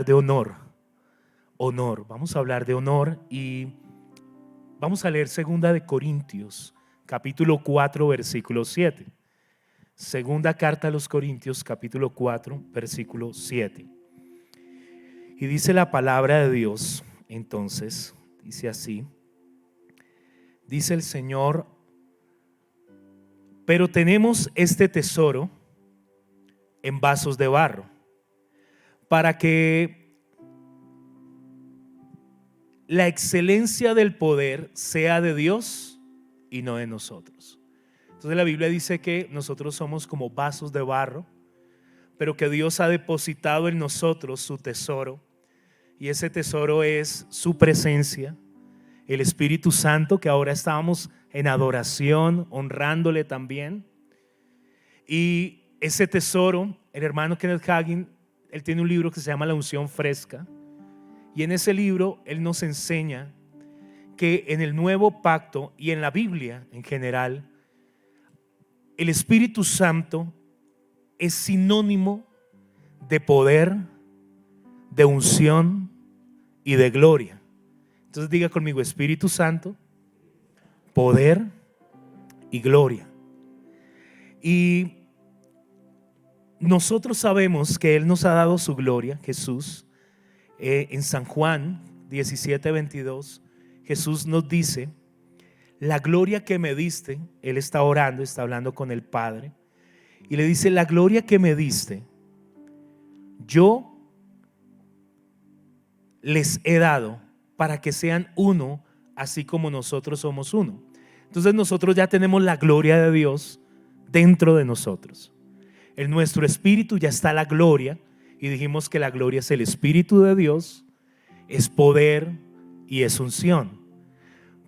de honor. Honor, vamos a hablar de honor y vamos a leer 2 Corintios, capítulo 4, versículo 7. Segunda carta a los Corintios, capítulo 4, versículo 7. Y dice la palabra de Dios, entonces, dice así, dice el Señor: pero tenemos este tesoro en vasos de barro, para que la excelencia del poder sea de Dios y no de nosotros. Entonces la Biblia dice que nosotros somos como vasos de barro, pero que Dios ha depositado en nosotros su tesoro, y ese tesoro es su presencia, el Espíritu Santo, que ahora estábamos en adoración, honrándole también. Y ese tesoro, el hermano Kenneth Hagin, él tiene un libro que se llama La unción fresca, y en ese libro él nos enseña que en el nuevo pacto y en la Biblia en general, el Espíritu Santo es sinónimo de poder, de unción y de gloria. Entonces diga conmigo: Espíritu Santo, poder y gloria. Y nosotros sabemos que Él nos ha dado su gloria, Jesús. En San Juan 17:22, Jesús nos dice: la gloria que me diste. Él está orando, está hablando con el Padre, y le dice: la gloria que me diste, yo les he dado para que sean uno, así como nosotros somos uno. Entonces nosotros ya tenemos la gloria de Dios dentro de nosotros. En nuestro espíritu ya está la gloria, y dijimos que la gloria es el Espíritu de Dios, es poder y es unción.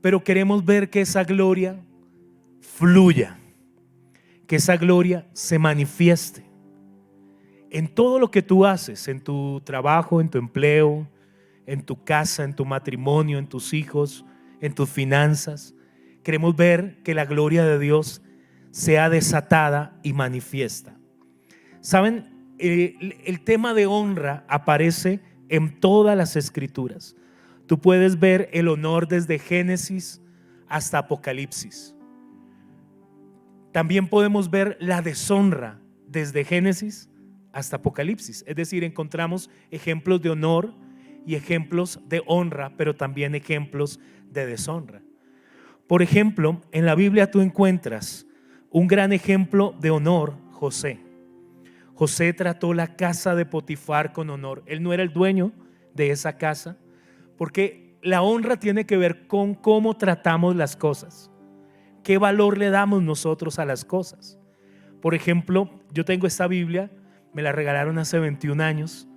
Pero queremos ver que esa gloria fluya, que esa gloria se manifieste en todo lo que tú haces, en tu trabajo, en tu empleo, en tu casa, en tu matrimonio, en tus hijos, en tus finanzas. Queremos ver que la gloria de Dios sea desatada y manifiesta. ¿Saben? El tema de honra aparece en todas las escrituras. Tú puedes ver el honor desde Génesis hasta Apocalipsis. También podemos ver la deshonra desde Génesis hasta Apocalipsis. Es decir, encontramos ejemplos de honor y ejemplos de honra, pero también ejemplos de deshonra. Por ejemplo, en la Biblia tú encuentras un gran ejemplo de honor: José. José trató la casa de Potifar con honor. Él no era el dueño de esa casa, porque la honra tiene que ver con cómo tratamos las cosas, qué valor le damos nosotros a las cosas. Por ejemplo, yo tengo esta Biblia, me la regalaron hace 21 años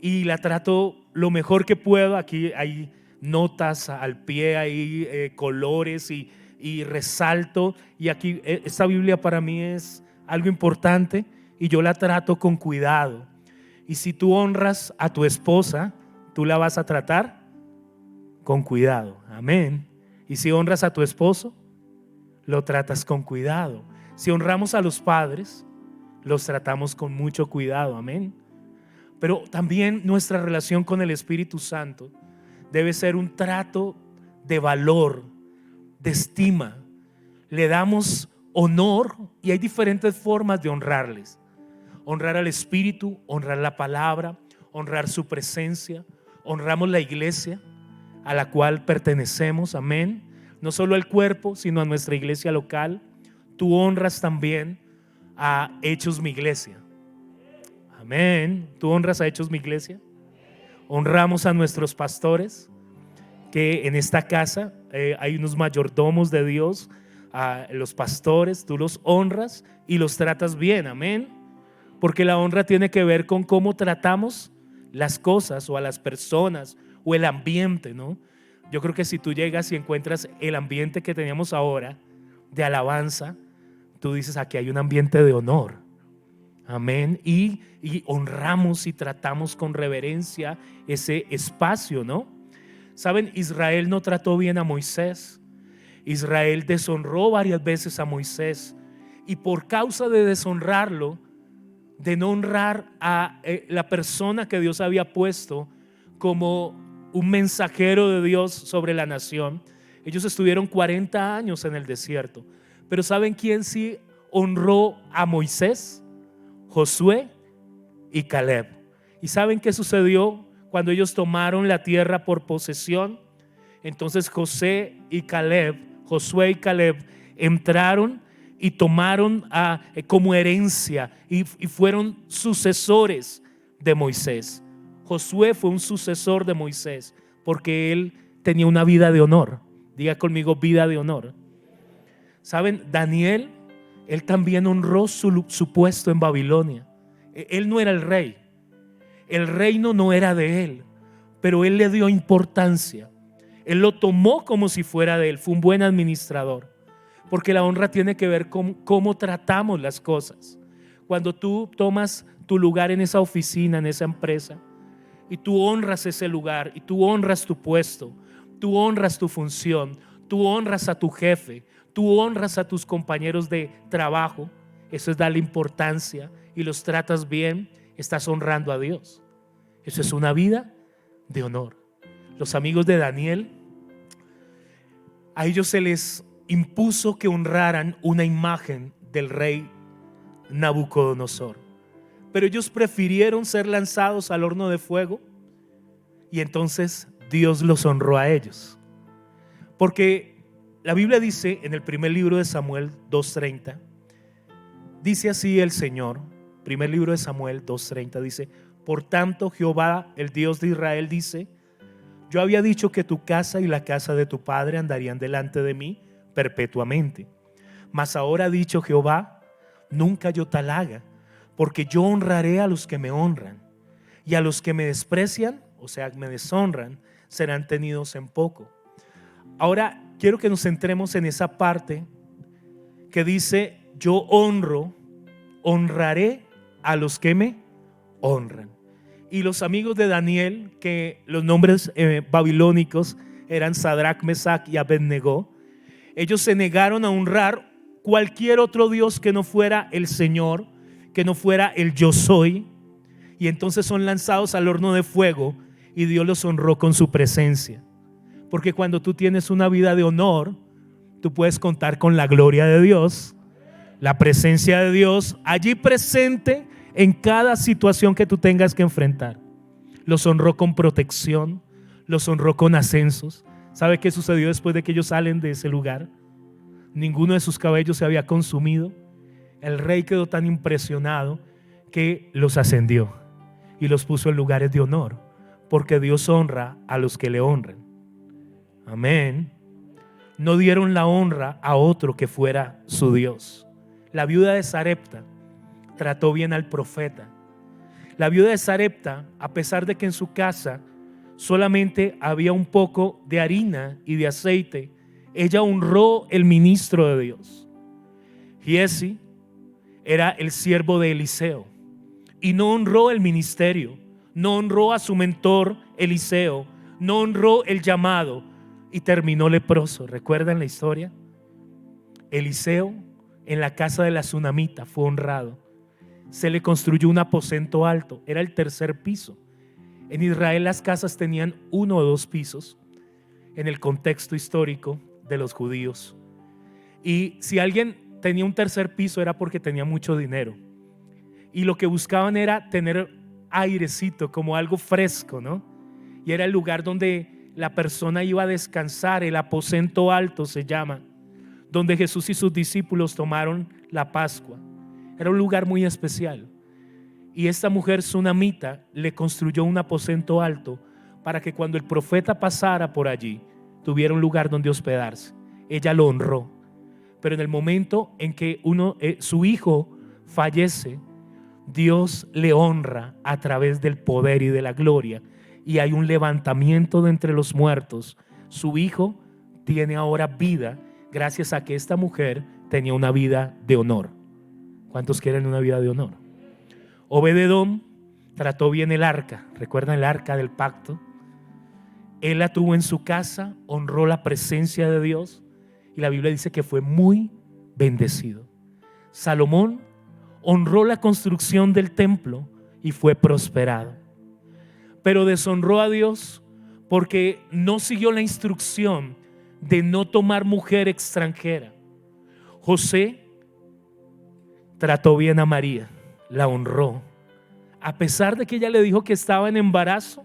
y la trato lo mejor que puedo. Aquí hay notas al pie, hay colores y resalto, y aquí esta Biblia para mí es algo importante y yo la trato con cuidado. Y si tú honras a tu esposa, tú la vas a tratar con cuidado, amén. Y si honras a tu esposo, lo tratas con cuidado. Si honramos a los padres, los tratamos con mucho cuidado, amén. Pero también nuestra relación con el Espíritu Santo debe ser un trato de valor, de estima. Le damos honor y hay diferentes formas de honrarles. Honrar al Espíritu, honrar la palabra, honrar su presencia. Honramos la iglesia a la cual pertenecemos, amén. No solo al cuerpo, sino a nuestra iglesia local. Tú honras también a Hechos Mi Iglesia, amén. Tú honras a Hechos Mi Iglesia. Honramos a nuestros pastores, que en esta casa hay unos mayordomos de Dios. A los pastores tú los honras y los tratas bien, amén. Porque la honra tiene que ver con cómo tratamos las cosas o a las personas o el ambiente, ¿no? Yo creo que si tú llegas y encuentras el ambiente que teníamos ahora de alabanza, tú dices: aquí hay un ambiente de honor, amén. Y honramos y tratamos con reverencia ese espacio, ¿no? Saben, Israel no trató bien a Moisés. Israel deshonró varias veces a Moisés, y por causa de deshonrarlo, de no honrar a la persona que Dios había puesto como un mensajero de Dios sobre la nación. Ellos estuvieron 40 años en el desierto. Pero ¿saben quién sí honró a Moisés? Josué y Caleb. ¿Y saben qué sucedió cuando ellos tomaron la tierra por posesión? Entonces Josué y Caleb entraron y tomaron como herencia y fueron sucesores de Moisés. Josué fue un sucesor de Moisés porque él tenía una vida de honor. Diga conmigo, vida de honor. ¿Saben? Daniel, él también honró su puesto en Babilonia. Él no era el rey, el reino no era de él, pero él le dio importancia. Él lo tomó como si fuera de él. Fue un buen administrador, porque la honra tiene que ver con cómo tratamos las cosas. Cuando tú tomas tu lugar en esa oficina, en esa empresa, y tú honras ese lugar, y tú honras tu puesto, tú honras tu función, tú honras a tu jefe, tú honras a tus compañeros de trabajo, eso es darle importancia y los tratas bien, estás honrando a Dios. Eso es una vida de honor. Los amigos de Daniel, a ellos se les impuso que honraran una imagen del rey Nabucodonosor, pero ellos prefirieron ser lanzados al horno de fuego, y entonces Dios los honró a ellos. Porque la Biblia dice en el primer libro de Samuel 2:30, dice así el Señor, primer libro de Samuel 2:30, dice: por tanto Jehová, el Dios de Israel, dice: yo había dicho que tu casa y la casa de tu padre andarían delante de mí perpetuamente. Mas ahora ha dicho Jehová: nunca yo tal haga, porque yo honraré a los que me honran, y a los que me desprecian, o sea, me deshonran, serán tenidos en poco. Ahora quiero que nos centremos en esa parte que dice: yo honraré a los que me honran. Y los amigos de Daniel, que los nombres babilónicos eran Sadrach, Mesach y Abednego, ellos se negaron a honrar cualquier otro Dios que no fuera el Señor, que no fuera el yo soy, y entonces son lanzados al horno de fuego, y Dios los honró con su presencia. Porque cuando tú tienes una vida de honor, tú puedes contar con la gloria de Dios, la presencia de Dios allí presente en cada situación que tú tengas que enfrentar. Los honró con protección, los honró con ascensos. ¿Sabe qué sucedió después de que ellos salen de ese lugar? Ninguno de sus cabellos se había consumido. El rey quedó tan impresionado que los ascendió y los puso en lugares de honor, porque Dios honra a los que le honran. Amén. No dieron la honra a otro que fuera su Dios. La viuda de Sarepta trató bien al profeta. La viuda de Sarepta, a pesar de que en su casa solamente había un poco de harina y de aceite, ella honró el ministro de Dios. Giesi era el siervo de Eliseo y no honró el ministerio, no honró a su mentor Eliseo, no honró el llamado y terminó leproso. ¿Recuerdan la historia? Eliseo en la casa de la tsunamita fue honrado. Se le construyó un aposento alto, era el tercer piso. En Israel las casas tenían 1 o 2 pisos en el contexto histórico de los judíos. Y si alguien tenía un tercer piso era porque tenía mucho dinero. Y lo que buscaban era tener airecito, como algo fresco, ¿no? Y era el lugar donde la persona iba a descansar, el aposento alto se llama, donde Jesús y sus discípulos tomaron la Pascua. Era un lugar muy especial. Y esta mujer tsunamita le construyó un aposento alto para que cuando el profeta pasara por allí tuviera un lugar donde hospedarse. Ella lo honró. Pero en el momento en que su hijo fallece, Dios le honra a través del poder y de la gloria, y hay un levantamiento de entre los muertos. Su hijo tiene ahora vida gracias a que esta mujer tenía una vida de honor. ¿Cuántos quieren una vida de honor? Obed-edom trató bien el arca. ¿Recuerdan el arca del pacto? Él la tuvo en su casa, honró la presencia de Dios y la Biblia dice que fue muy bendecido. Salomón honró la construcción del templo y fue prosperado. Pero deshonró a Dios porque no siguió la instrucción de no tomar mujer extranjera. José trató bien a María, la honró. A pesar de que ella le dijo que estaba en embarazo,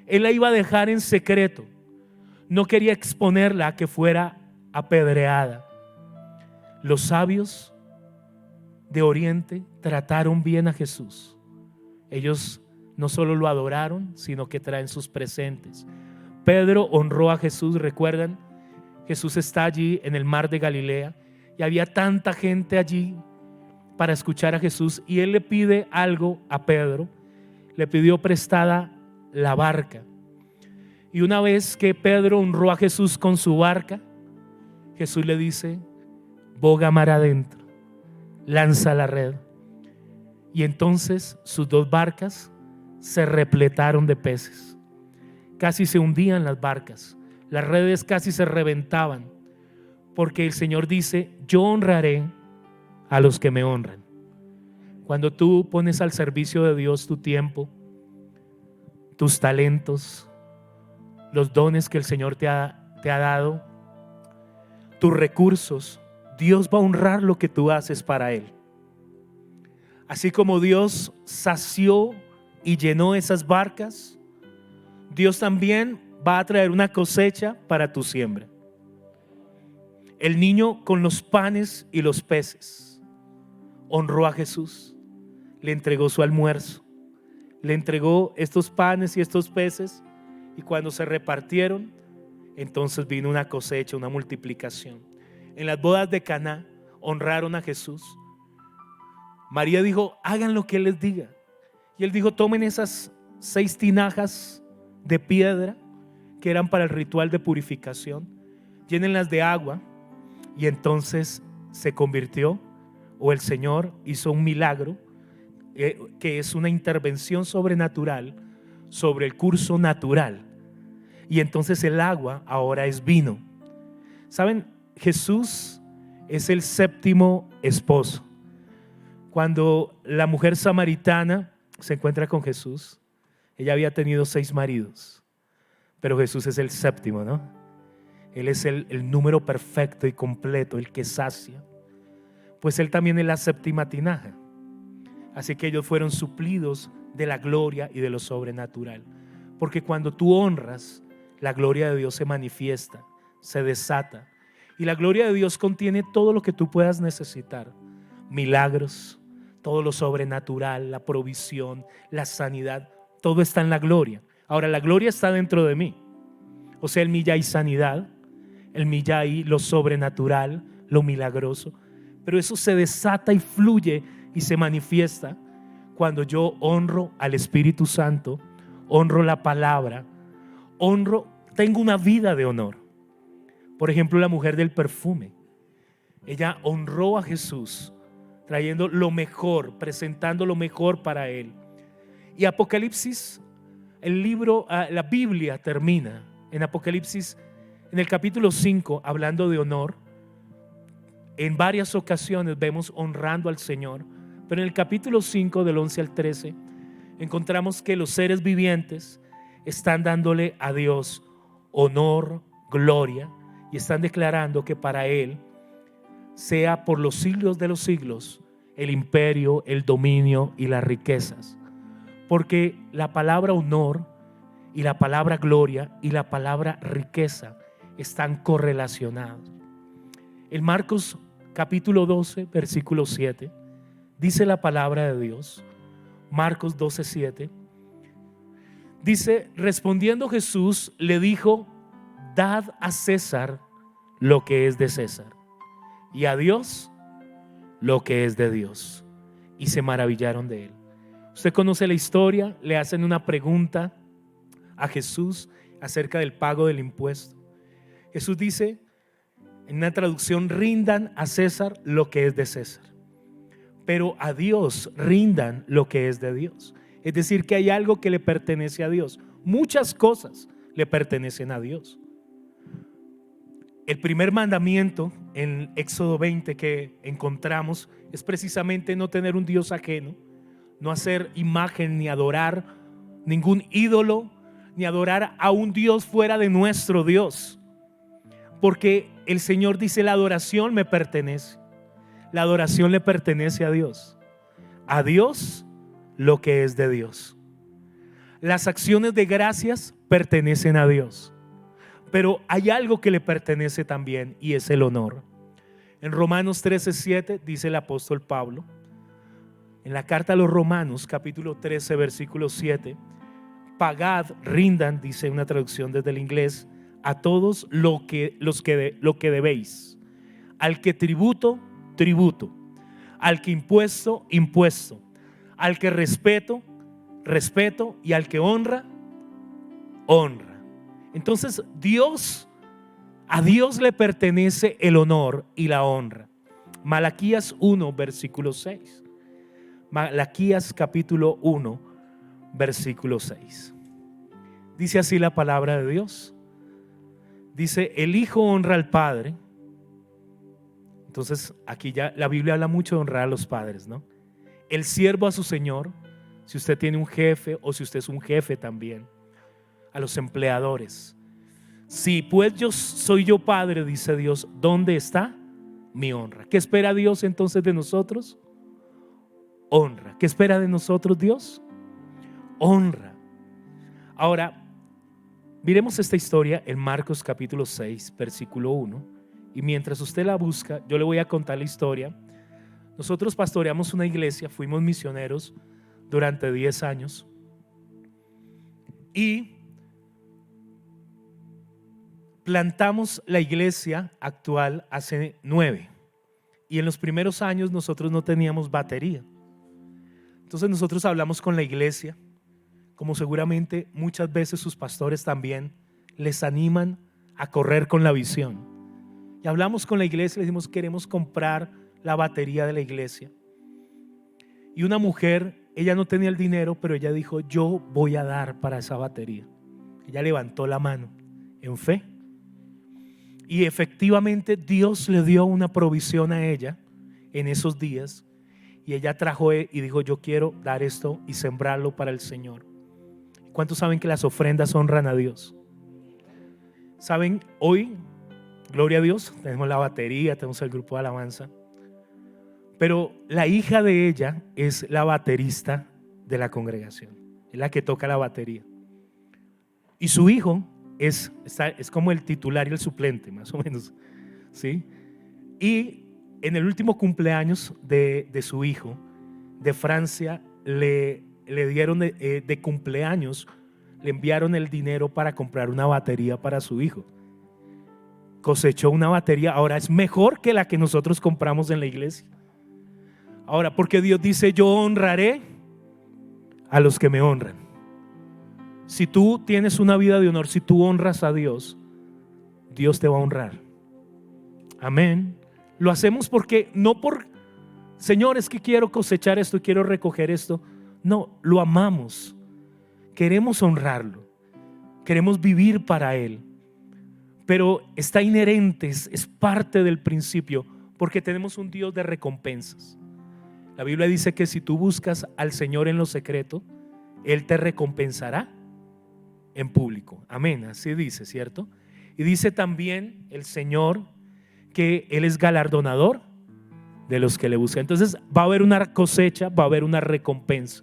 él la iba a dejar en secreto. No quería exponerla a que fuera apedreada. Los sabios de Oriente trataron bien a Jesús. Ellos no solo lo adoraron, sino que traen sus presentes. Pedro honró a Jesús. ¿Recuerdan? Jesús está allí en el mar de Galilea y había tanta gente allí para escuchar a Jesús, y él le pide algo a Pedro. Le pidió prestada la barca. Y una vez que Pedro honró a Jesús con su barca, Jesús le dice: boga mar adentro, lanza la red. Y entonces sus dos barcas se repletaron de peces. Casi se hundían las barcas, las redes casi se reventaban, porque el Señor dice: yo honraré a los que me honran. Cuando tú pones al servicio de Dios tu tiempo, tus talentos, los dones que el Señor te ha dado, tus recursos, Dios va a honrar lo que tú haces para Él. Así como Dios sació y llenó esas barcas, Dios también va a traer una cosecha para tu siembra. El niño con los panes y los peces honró a Jesús, le entregó su almuerzo, le entregó estos panes y estos peces, y cuando se repartieron, entonces vino una cosecha, una multiplicación. En las bodas de Caná honraron a Jesús. María dijo: hagan lo que Él les diga. Y Él dijo: tomen esas 6 tinajas de piedra que eran para el ritual de purificación, llénenlas de agua. Y entonces se convirtió, o el Señor hizo un milagro, que es una intervención sobrenatural sobre el curso natural. Y entonces el agua ahora es vino. ¿Saben? Jesús es el 7º esposo. Cuando la mujer samaritana se encuentra con Jesús, ella había tenido 6 maridos, pero Jesús es el 7º, ¿no? Él es el número perfecto y completo, el que sacia. Pues Él también es la 7ª tinaja. Así que ellos fueron suplidos de la gloria y de lo sobrenatural. Porque cuando tú honras, la gloria de Dios se manifiesta, se desata. Y la gloria de Dios contiene todo lo que tú puedas necesitar: milagros, todo lo sobrenatural, la provisión, la sanidad, todo está en la gloria. Ahora, la gloria está dentro de mí. O sea, en mí ya hay sanidad, en mí ya hay lo sobrenatural, lo milagroso. Pero eso se desata y fluye y se manifiesta cuando yo honro al Espíritu Santo, honro la palabra, tengo una vida de honor. Por ejemplo, la mujer del perfume, ella honró a Jesús trayendo lo mejor, presentando lo mejor para Él. Y Apocalipsis, el libro, la Biblia termina en Apocalipsis, en el capítulo 5, hablando de honor. En varias ocasiones vemos honrando al Señor, pero en el capítulo 5, del 11 al 13, encontramos que los seres vivientes están dándole a Dios honor, gloria, y están declarando que para Él sea por los siglos de los siglos el imperio, el dominio y las riquezas. Porque la palabra honor y la palabra gloria y la palabra riqueza están correlacionados. En Marcos capítulo 12, versículo 7, dice la palabra de Dios. Marcos 12, 7 dice: respondiendo Jesús le dijo: dad a César lo que es de César, y a Dios lo que es de Dios. Y se maravillaron de él. Usted conoce la historia. Le hacen una pregunta a Jesús acerca del pago del impuesto. Jesús dice en una traducción: rindan a César lo que es de César, pero a Dios rindan lo que es de Dios. Es decir, que hay algo que le pertenece a Dios. Muchas cosas le pertenecen a Dios. El primer mandamiento en Éxodo 20 que encontramos es precisamente no tener un Dios ajeno, no hacer imagen ni adorar ningún ídolo, ni adorar a un Dios fuera de nuestro Dios. Porque el Señor dice: la adoración me pertenece. La adoración le pertenece a Dios. A Dios lo que es de Dios. Las acciones de gracias pertenecen a Dios. Pero hay algo que le pertenece también, y es el honor. En Romanos 13:7 dice el apóstol Pablo, en la carta a los Romanos, capítulo 13, versículo 7: pagad, rindan, dice una traducción desde el inglés, a todos lo que debéis. Al que tributo, tributo. Al que impuesto, impuesto. Al que respeto, respeto. Y al que honra, honra. Entonces a Dios le pertenece el honor y la honra. Malaquías 1, versículo 6. Malaquías capítulo 1, versículo 6. Dice así la palabra de Dios. Dice: el hijo honra al padre. Entonces aquí ya la Biblia habla mucho de honrar a los padres, ¿no? El siervo a su señor, si usted tiene un jefe o si usted es un jefe también. A los empleadores. Si pues yo soy padre, dice Dios, ¿dónde está mi honra? ¿Qué espera Dios entonces de nosotros? Honra. ¿Qué espera de nosotros Dios? Honra. Ahora, miremos esta historia en Marcos capítulo 6, versículo 1. Y mientras usted la busca, yo le voy a contar la historia. Nosotros pastoreamos una iglesia, fuimos misioneros durante 10 años. Y plantamos la iglesia actual hace 9. Y en los primeros años nosotros no teníamos batería. Entonces nosotros hablamos con la iglesia, como seguramente muchas veces sus pastores también les animan a correr con la visión. Y hablamos con la iglesia y le dijimos: queremos comprar la batería de la iglesia. Y una mujer, ella no tenía el dinero, pero ella dijo: yo voy a dar para esa batería. Ella levantó la mano en fe. Y efectivamente Dios le dio una provisión a ella en esos días. Y ella trajo y dijo: yo quiero dar esto y sembrarlo para el Señor. ¿Cuántos saben que las ofrendas honran a Dios? ¿Saben? Hoy, gloria a Dios, tenemos la batería, tenemos el grupo de alabanza. Pero la hija de ella es la baterista de la congregación. Es la que toca la batería. Y su hijo es como el titular y el suplente, más o menos, ¿sí? Y en el último cumpleaños de su hijo de Francia, le dieron de cumpleaños, le enviaron el dinero para comprar una batería para su hijo. Cosechó una batería, ahora es mejor que la que nosotros compramos en la iglesia. Ahora, porque Dios dice: yo honraré a los que me honran. Si tú tienes una vida de honor, si tú honras a Dios, Dios te va a honrar. Amén. Lo hacemos porque no por Señor, es que quiero cosechar esto, quiero recoger esto. No, lo amamos. Queremos honrarlo. Queremos vivir para Él. Pero está inherente, es parte del principio, porque tenemos un Dios de recompensas. La Biblia dice que si tú buscas al Señor en lo secreto, Él te recompensará en público. Amén, así dice, ¿cierto? Y dice también el Señor que Él es galardonador de los que le buscan. Entonces va a haber una cosecha, va a haber una recompensa.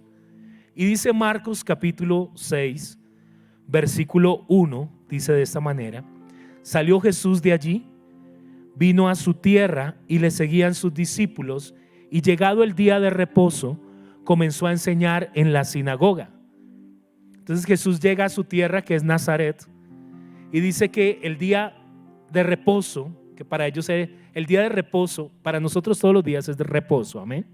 Y dice Marcos capítulo 6, versículo 1, dice de esta manera: salió Jesús de allí, vino a su tierra y le seguían sus discípulos, y llegado el día de reposo, comenzó a enseñar en la sinagoga. Entonces Jesús llega a su tierra, que es Nazaret, y dice que el día de reposo, que para ellos el día de reposo, para nosotros todos los días es de reposo, amén.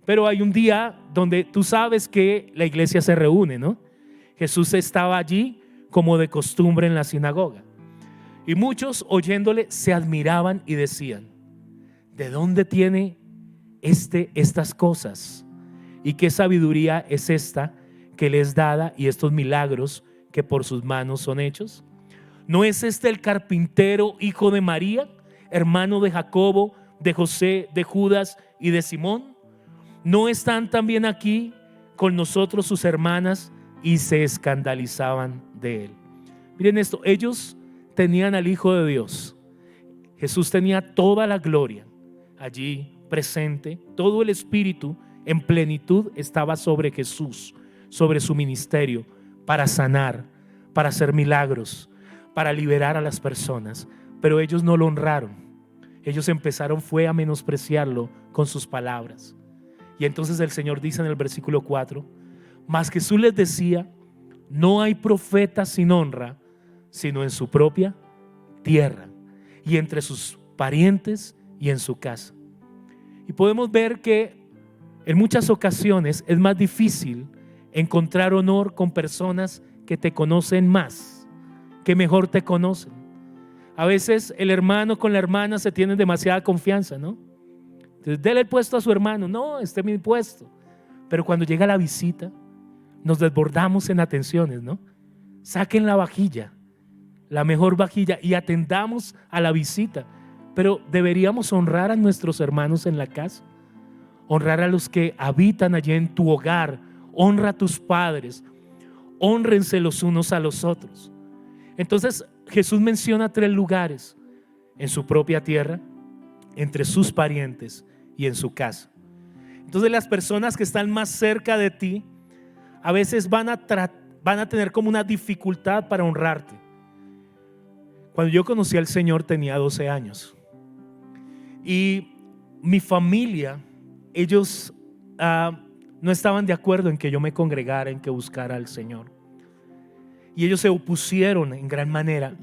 Pero hay un día donde tú sabes que la iglesia se reúne, ¿no? Jesús estaba allí como de costumbre en la sinagoga. Y muchos oyéndole se admiraban y decían: ¿de dónde tiene estas cosas? ¿Y qué sabiduría es esta que le es dada, y estos milagros que por sus manos son hechos? ¿No es este el carpintero, hijo de María, hermano de Jacobo, de José, de Judas y de Simón? ¿No están también aquí con nosotros sus hermanas? Y se escandalizaban de él. Miren esto, ellos tenían al Hijo de Dios. Jesús tenía toda la gloria allí presente, todo el Espíritu en plenitud estaba sobre Jesús, sobre su ministerio, para sanar, para hacer milagros, para liberar a las personas. Pero ellos no lo honraron. Ellos empezaron a menospreciarlo con sus palabras. Y entonces el Señor dice en el versículo 4: mas Jesús les decía: no hay profeta sin honra, sino en su propia tierra, y entre sus parientes y en su casa. Y podemos ver que en muchas ocasiones es más difícil encontrar honor con personas que te conocen más, que mejor te conocen. A veces el hermano con la hermana se tienen demasiada confianza, ¿no? Entonces, dele el puesto a su hermano. No, este es mi puesto. Pero cuando llega la visita, nos desbordamos en atenciones, ¿no? Saquen la vajilla, la mejor vajilla, y atendamos a la visita. Pero deberíamos honrar a nuestros hermanos en la casa, honrar a los que habitan allí en tu hogar. Honra a tus padres, hónrense los unos a los otros. Entonces Jesús menciona 3 lugares: en su propia tierra, entre sus parientes y en su casa. Entonces las personas que están más cerca de ti a veces van a tener como una dificultad para honrarte. Cuando yo conocí al Señor tenía 12 años y mi familia, ellos no estaban de acuerdo en que yo me congregara, en que buscara al Señor, y ellos se opusieron en gran manera.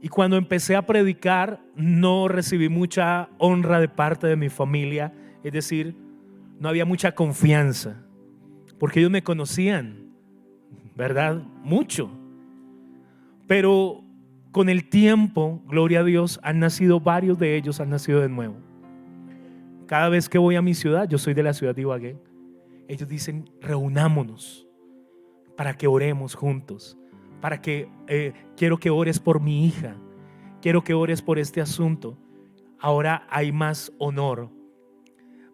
Y cuando empecé a predicar, no recibí mucha honra de parte de mi familia. Es decir, no había mucha confianza, porque ellos me conocían, ¿verdad? Mucho. Pero con el tiempo, gloria a Dios, varios de ellos han nacido de nuevo. Cada vez que voy a mi ciudad, yo soy de la ciudad de Ibagué, ellos dicen: reunámonos para que oremos juntos, para que quiero que ores por mi hija, quiero que ores por este asunto. Ahora hay más honor.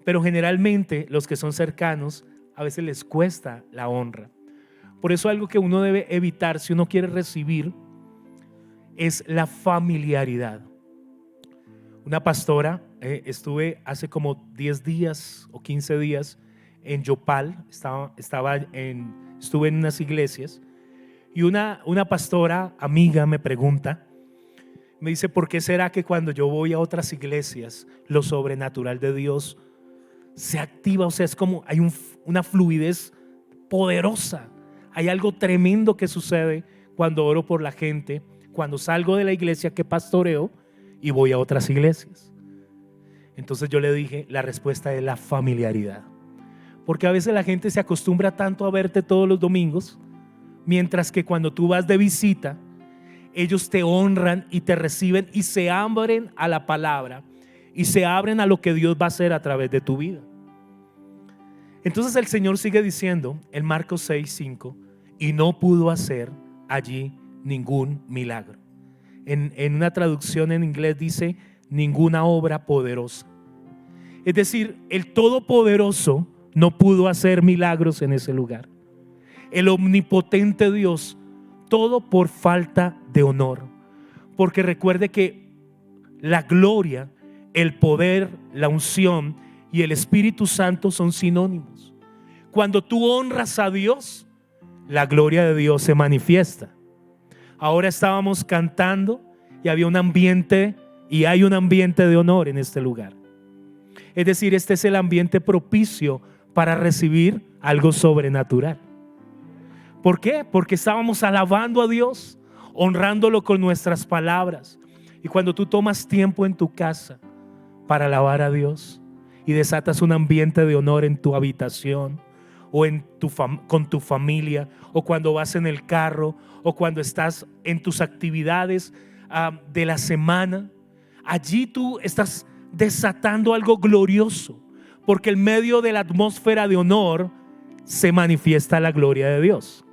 Pero generalmente los que son cercanos a veces les cuesta la honra. Por eso algo que uno debe evitar si uno quiere recibir es la familiaridad. Una pastora, estuve hace como 10 días o 15 días en Yopal, estuve en unas iglesias, y una pastora amiga me pregunta, me dice: ¿por qué será que cuando yo voy a otras iglesias lo sobrenatural de Dios se activa? O sea, es como hay una fluidez poderosa, hay algo tremendo que sucede cuando oro por la gente, cuando salgo de la iglesia que pastoreo y voy a otras iglesias. Entonces yo le dije: la respuesta es la familiaridad. Porque a veces la gente se acostumbra tanto a verte todos los domingos, mientras que cuando tú vas de visita, ellos te honran y te reciben y se abren a la palabra y se abren a lo que Dios va a hacer a través de tu vida. Entonces el Señor sigue diciendo en Marcos 6:5: y no pudo hacer allí ningún milagro. En una traducción en inglés dice: ninguna obra poderosa. Es decir, el Todopoderoso no pudo hacer milagros en ese lugar. El omnipotente Dios, todo por falta de honor. Porque recuerde que la gloria, el poder, la unción y el Espíritu Santo son sinónimos. Cuando tú honras a Dios, la gloria de Dios se manifiesta. Ahora estábamos cantando y había un ambiente, y hay un ambiente de honor en este lugar. Es decir, este es el ambiente propicio para recibir algo sobrenatural. ¿Por qué? Porque estábamos alabando a Dios, honrándolo con nuestras palabras. Y cuando tú tomas tiempo en tu casa para alabar a Dios y desatas un ambiente de honor en tu habitación o con tu familia, o cuando vas en el carro, o cuando estás en tus actividades de la semana, allí tú estás desatando algo glorioso, porque en medio de la atmósfera de honor se manifiesta la gloria de Dios.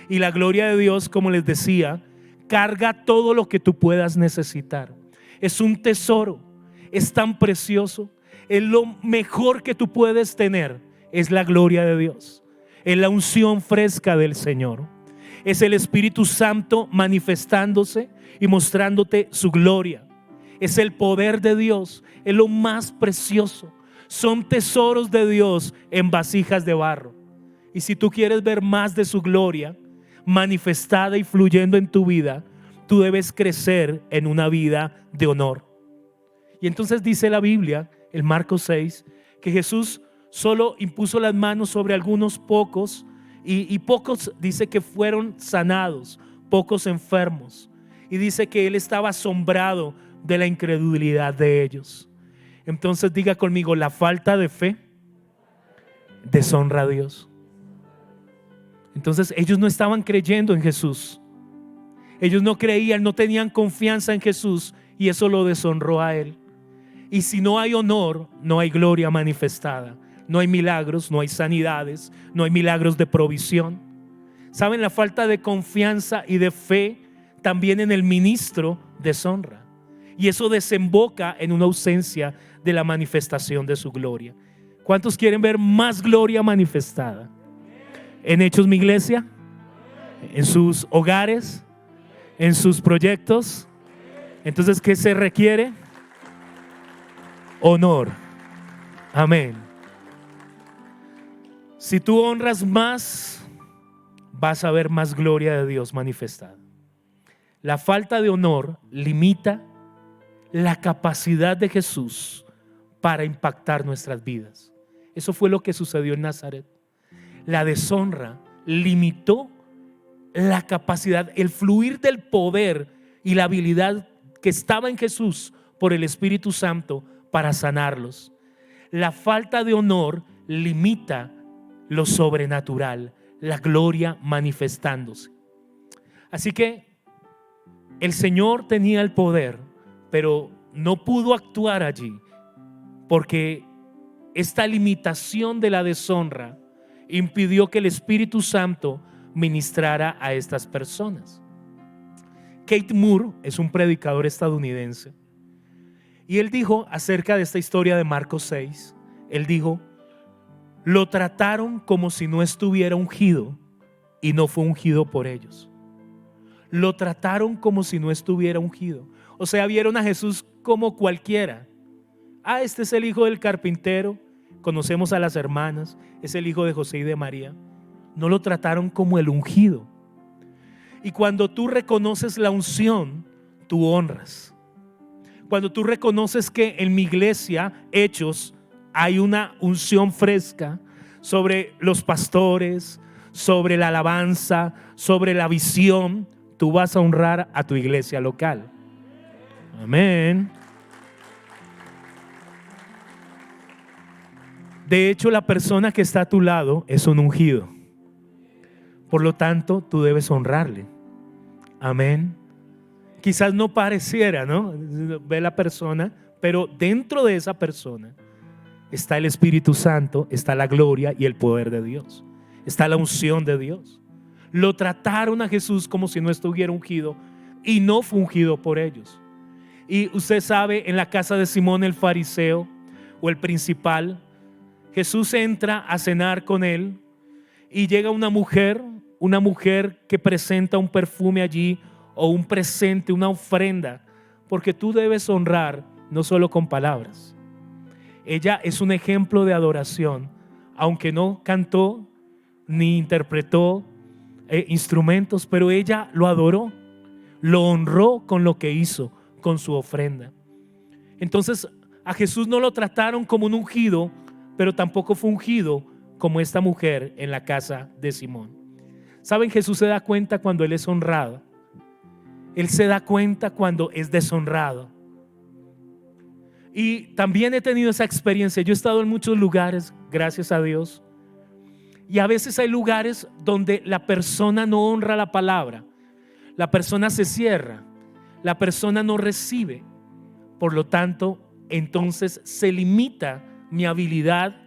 Y la gloria de Dios, como les decía, carga todo lo que tú puedas necesitar. Es un tesoro, es tan precioso. Es lo mejor que tú puedes tener, es la gloria de Dios, es la unción fresca del Señor, es el Espíritu Santo manifestándose y mostrándote su gloria, es el poder de Dios, es lo más precioso. Son tesoros de Dios en vasijas de barro. Y si tú quieres ver más de su gloria manifestada y fluyendo en tu vida, tú debes crecer en una vida de honor. Y entonces dice la Biblia, en Marcos 6, que Jesús solo impuso las manos sobre algunos pocos, y pocos dice que fueron sanados, pocos enfermos. Y dice que Él estaba asombrado de la incredulidad de ellos. Entonces diga conmigo: la falta de fe deshonra a Dios. Entonces ellos no estaban creyendo en Jesús. Ellos no creían, no tenían confianza en Jesús, y eso lo deshonró a Él. Y si no hay honor, no hay gloria manifestada. No hay milagros, no hay sanidades, no hay milagros de provisión. ¿Saben? La falta de confianza y de fe también en el ministro deshonra. Y eso desemboca en una ausencia de la manifestación de su gloria. ¿Cuántos quieren ver más gloria manifestada? ¿En Hechos, mi iglesia? ¿En sus hogares? ¿En sus proyectos? Entonces, ¿qué se requiere? Honor. Amén. Si tú honras más, vas a ver más gloria de Dios manifestada. La falta de honor limita la capacidad de Jesús para impactar nuestras vidas. Eso fue lo que sucedió en Nazaret. La deshonra limitó la capacidad, el fluir del poder y la habilidad que estaba en Jesús por el Espíritu Santo para sanarlos. La falta de honor limita lo sobrenatural, la gloria manifestándose. Así que el Señor tenía el poder, pero no pudo actuar allí porque esta limitación de la deshonra impidió que el Espíritu Santo ministrara a estas personas. Kate Moore es un predicador estadounidense, y él dijo acerca de esta historia de Marcos 6, él dijo: lo trataron como si no estuviera ungido, y no fue ungido por ellos. Lo trataron como si no estuviera ungido. O sea, vieron a Jesús como cualquiera. Este es el hijo del carpintero, conocemos a las hermanas, es el hijo de José y de María. No lo trataron como el ungido. Y cuando tú reconoces la unción, tú honras. Cuando tú reconoces que en mi iglesia, Hechos, hay una unción fresca sobre los pastores, sobre la alabanza, sobre la visión, tú vas a honrar a tu iglesia local. Amén. De hecho, la persona que está a tu lado es un ungido. Por lo tanto, tú debes honrarle. Amén. Quizás no pareciera, ¿no? Ve la persona, pero dentro de esa persona está el Espíritu Santo, está la gloria y el poder de Dios, está la unción de Dios. Lo trataron a Jesús como si no estuviera ungido, y no fue ungido por ellos. Y usted sabe, en la casa de Simón el fariseo, o el principal, Jesús entra a cenar con él, y llega una mujer que presenta un perfume allí, o un presente, una ofrenda, porque tú debes honrar no solo con palabras. Ella es un ejemplo de adoración, aunque no cantó ni interpretó instrumentos, pero ella lo adoró, lo honró con lo que hizo, con su ofrenda. Entonces a Jesús no lo trataron como un ungido, pero tampoco fue ungido como esta mujer en la casa de Simón. ¿Saben? Jesús se da cuenta cuando Él es honrado. Él se da cuenta cuando es deshonrado. Y también he tenido esa experiencia. Yo he estado en muchos lugares, gracias a Dios, y a veces hay lugares donde la persona no honra la palabra, la persona se cierra, la persona no recibe. Por lo tanto, entonces se limita mi habilidad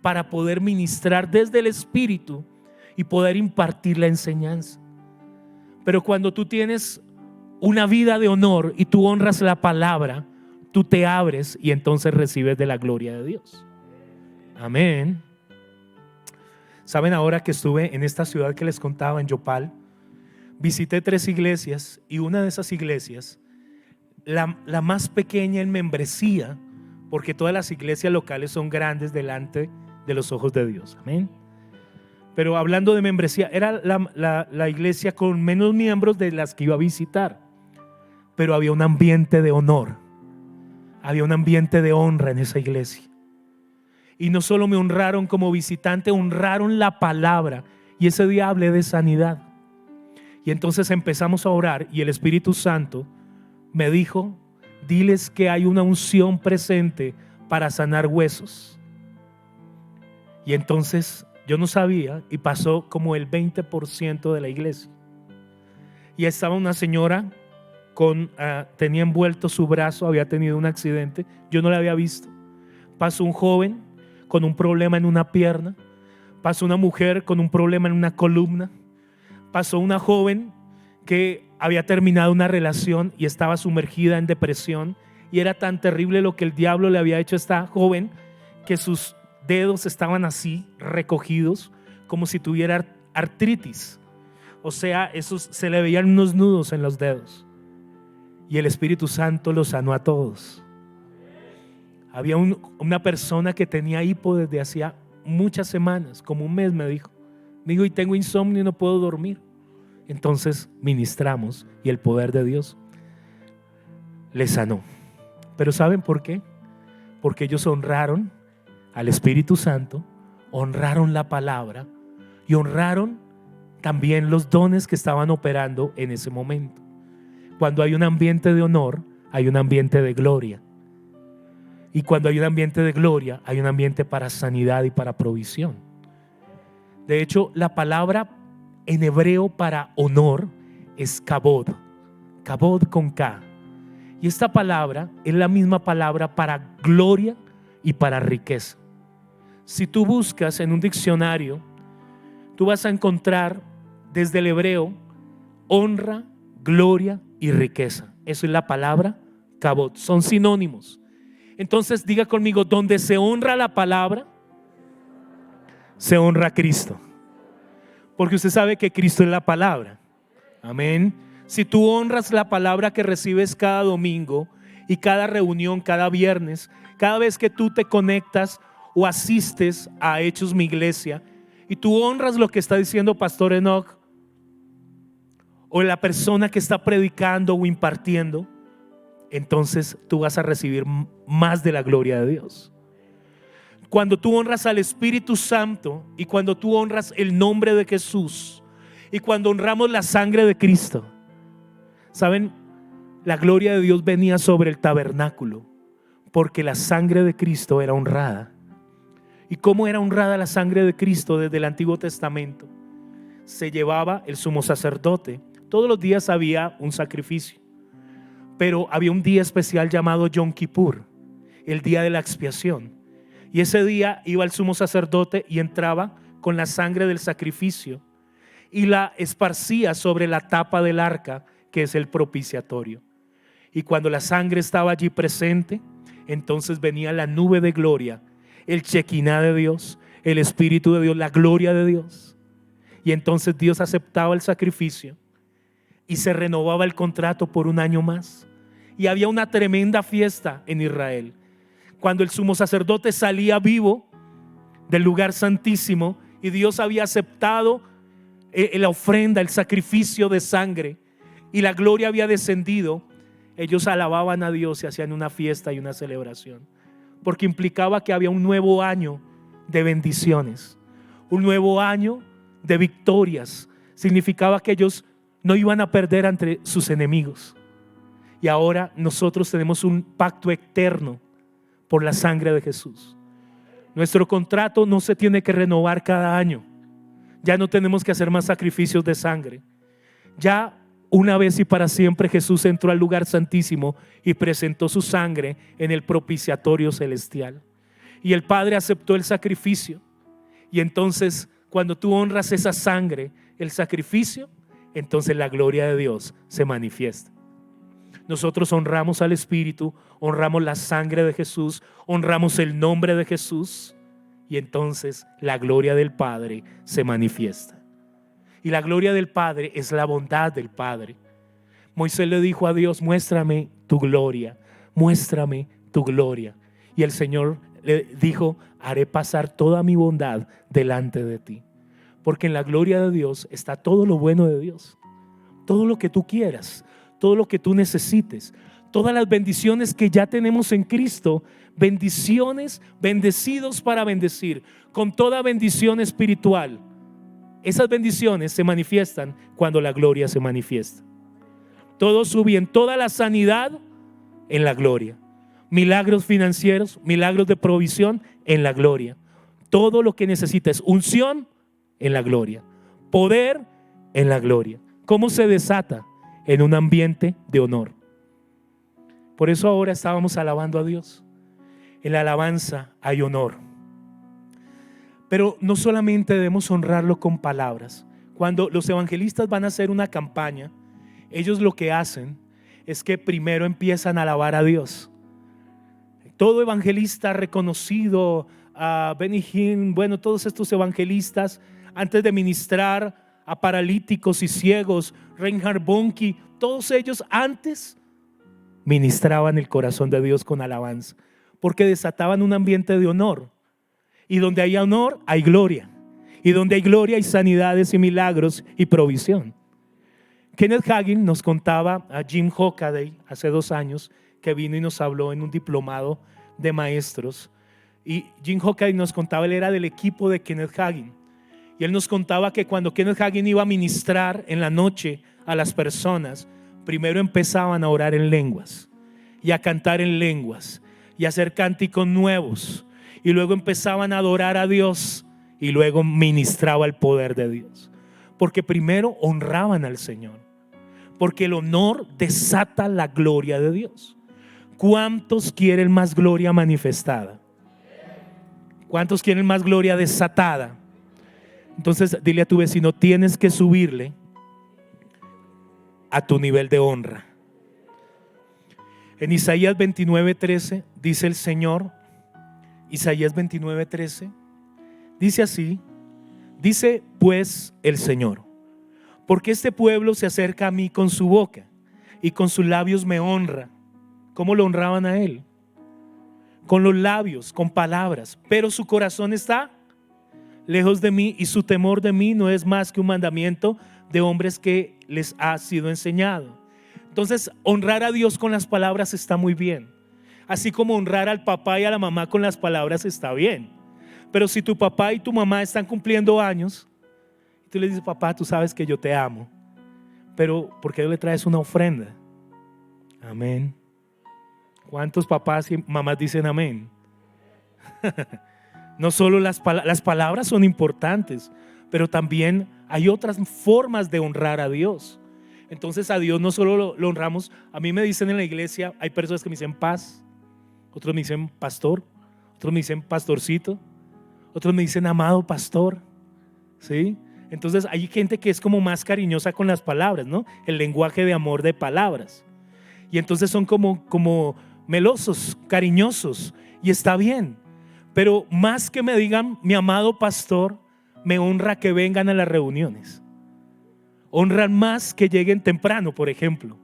para poder ministrar desde el Espíritu y poder impartir la enseñanza. Pero cuando tú tienes una vida de honor y tú honras la palabra, tú te abres y entonces recibes de la gloria de Dios. Amén. Saben, ahora que estuve en esta ciudad que les contaba, en Yopal, visité 3 iglesias y una de esas iglesias, la más pequeña en membresía, porque todas las iglesias locales son grandes delante de los ojos de Dios. Amén. Pero hablando de membresía, era la iglesia con menos miembros de las que iba a visitar, pero había un ambiente de honor, había un ambiente de honra en esa iglesia. Y no solo me honraron como visitante, honraron la palabra. Y ese día hablé de sanidad. Y entonces empezamos a orar y el Espíritu Santo me dijo: diles que hay una unción presente para sanar huesos. Y entonces yo no sabía, y pasó como el 20% de la iglesia. Y estaba una señora tenía envuelto su brazo, había tenido un accidente, yo no la había visto. Pasó un joven con un problema en una pierna, pasó una mujer con un problema en una columna, pasó una joven que había terminado una relación y estaba sumergida en depresión, y era tan terrible lo que el diablo le había hecho a esta joven que sus dedos estaban así recogidos como si tuviera artritis. O sea, se le veían unos nudos en los dedos, y el Espíritu Santo los sanó a todos. Había una persona que tenía hipo desde hacía muchas semanas, como un mes, me dijo, y tengo insomnio y no puedo dormir. Entonces ministramos y el poder de Dios le sanó. Pero ¿saben por qué? Porque ellos honraron al Espíritu Santo, honraron la palabra y honraron también los dones que estaban operando en ese momento. Cuando hay un ambiente de honor, hay un ambiente de gloria. Y cuando hay un ambiente de gloria, hay un ambiente para sanidad y para provisión. De hecho, la palabra en hebreo para honor es kabod, kabod con K. Y esta palabra es la misma palabra para gloria y para riqueza. Si tú buscas en un diccionario, tú vas a encontrar desde el hebreo honra, gloria y riqueza. Eso es la palabra kabod, son sinónimos. Entonces diga conmigo: donde se honra la palabra, se honra a Cristo. Porque usted sabe que Cristo es la palabra. Amén. Si tú honras la palabra que recibes cada domingo y cada reunión, cada viernes, cada vez que tú te conectas o asistes a Hechos Mi Iglesia, y tú honras lo que está diciendo Pastor Enoch o la persona que está predicando o impartiendo, entonces tú vas a recibir más de la gloria de Dios. Cuando tú honras al Espíritu Santo y cuando tú honras el nombre de Jesús y cuando honramos la sangre de Cristo, ¿saben? La gloria de Dios venía sobre el tabernáculo porque la sangre de Cristo era honrada. ¿Y cómo era honrada la sangre de Cristo desde el Antiguo Testamento? Se llevaba el sumo sacerdote. Todos los días había un sacrificio, pero había un día especial llamado Yom Kippur, el día de la expiación. Y ese día iba el sumo sacerdote y entraba con la sangre del sacrificio y la esparcía sobre la tapa del arca, que es el propiciatorio. Y cuando la sangre estaba allí presente, entonces venía la nube de gloria, el Shekinah de Dios, el Espíritu de Dios, la gloria de Dios. Y entonces Dios aceptaba el sacrificio y se renovaba el contrato por un año más. Y había una tremenda fiesta en Israel. Cuando el sumo sacerdote salía vivo del lugar santísimo y Dios había aceptado la ofrenda, el sacrificio de sangre, y la gloria había descendido, ellos alababan a Dios y hacían una fiesta y una celebración, porque implicaba que había un nuevo año de bendiciones, un nuevo año de victorias. Significaba que ellos no iban a perder ante sus enemigos. Y ahora nosotros tenemos un pacto eterno por la sangre de Jesús. Nuestro contrato no se tiene que renovar cada año. Ya no tenemos que hacer más sacrificios de sangre. Ya una vez y para siempre Jesús entró al lugar santísimo y presentó su sangre en el propiciatorio celestial. Y el Padre aceptó el sacrificio. Y entonces cuando tú honras esa sangre, el sacrificio, entonces la gloria de Dios se manifiesta. nosotros honramos al Espíritu, honramos la sangre de Jesús, honramos el nombre de Jesús, y entonces la gloria del Padre se manifiesta. Y la gloria del Padre es la bondad del Padre. Moisés le dijo a Dios: muéstrame tu gloria, muéstrame tu gloria. Y el Señor le dijo: haré pasar toda mi bondad delante de ti. Porque en la gloria de Dios está todo lo bueno de Dios, todo lo que tú quieras, todo lo que tú necesites, todas las bendiciones que ya tenemos en Cristo, bendiciones, bendecidos para bendecir, con toda bendición espiritual. Esas bendiciones se manifiestan cuando la gloria se manifiesta. Todo su bien, toda la sanidad en la gloria, milagros financieros, milagros de provisión en la gloria. Todo lo que necesites, unción en la gloria, poder en la gloria. ¿Cómo se desata? En un ambiente de honor. Por eso ahora estábamos alabando a Dios. En la alabanza hay honor. Pero no solamente debemos honrarlo con palabras. Cuando los evangelistas van a hacer una campaña, ellos lo que hacen es que primero empiezan a alabar a Dios. Todo evangelista reconocido, Benny Hinn, bueno, todos estos evangelistas, antes de ministrar a paralíticos y ciegos, Reinhard Bonnke, todos ellos antes ministraban el corazón de Dios con alabanza, porque desataban un ambiente de honor. Y donde hay honor hay gloria, y donde hay gloria hay sanidades y milagros y provisión. Kenneth Hagin nos contaba a Jim Hockaday hace 2 años, que vino y nos habló en un diplomado de maestros. Y Jim Hockaday nos contaba, él era del equipo de Kenneth Hagin, y él nos contaba que cuando Kenneth Hagin iba a ministrar en la noche a las personas, primero empezaban a orar en lenguas y a cantar en lenguas y a hacer cánticos nuevos, y luego empezaban a adorar a Dios, y luego ministraba el poder de Dios, porque primero honraban al Señor, porque el honor desata la gloria de Dios. ¿Cuántos quieren más gloria manifestada? ¿Cuántos quieren más gloria desatada? Entonces dile a tu vecino: tienes que subirle a tu nivel de honra. En Isaías 29:13 dice el Señor, Isaías 29:13 dice así, dice pues el Señor: porque este pueblo se acerca a mí con su boca y con sus labios me honra. ¿Cómo lo honraban a él? Con los labios, con palabras, pero su corazón está lejos de mí, y su temor de mí no es más que un mandamiento de hombres que les ha sido enseñado. Entonces, honrar a Dios con las palabras está muy bien, así como honrar al papá y a la mamá con las palabras está bien. Pero si tu papá y tu mamá están cumpliendo años y tú le dices: papá, tú sabes que yo te amo, pero ¿por qué no le traes una ofrenda? Amén. ¿Cuántos papás y mamás dicen amén? No solo las palabras son importantes, pero también hay otras formas de honrar a Dios. Entonces a Dios no solo lo honramos. A mí me dicen en la iglesia, hay personas que me dicen paz, otros me dicen pastor, otros me dicen pastorcito, otros me dicen amado pastor, ¿sí? Entonces hay gente que es como más cariñosa con las palabras, ¿no? El lenguaje de amor de palabras. Y entonces son como melosos, cariñosos, y está bien. Pero más que me digan mi amado pastor, me honra que vengan a las reuniones. Honran más que lleguen temprano, por ejemplo.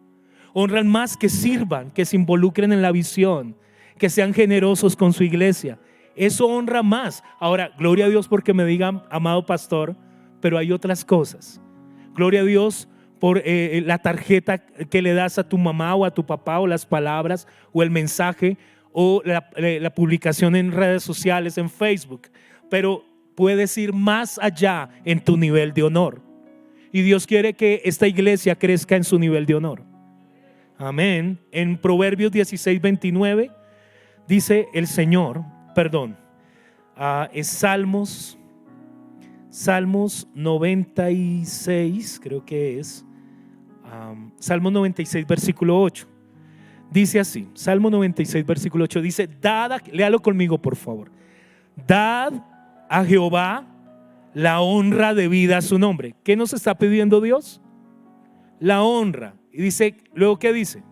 Honran más que sirvan, que se involucren en la visión, que sean generosos con su iglesia. Eso honra más. Ahora, gloria a Dios porque me digan amado pastor, pero hay otras cosas. Gloria a Dios por la tarjeta que le das a tu mamá o a tu papá, o las palabras o el mensaje, o la publicación en redes sociales, en Facebook. Pero puedes ir más allá en tu nivel de honor, y Dios quiere que esta iglesia crezca en su nivel de honor. Amén. En Proverbios 16:29 dice el Señor, es Salmos 96, creo que es Salmo 96 versículo 8. Dice así, Salmo 96 versículo 8 dice: léalo conmigo por favor. Dad a Jehová la honra debida a su nombre. ¿Qué nos está pidiendo Dios? La honra. Y dice, luego ¿qué dice?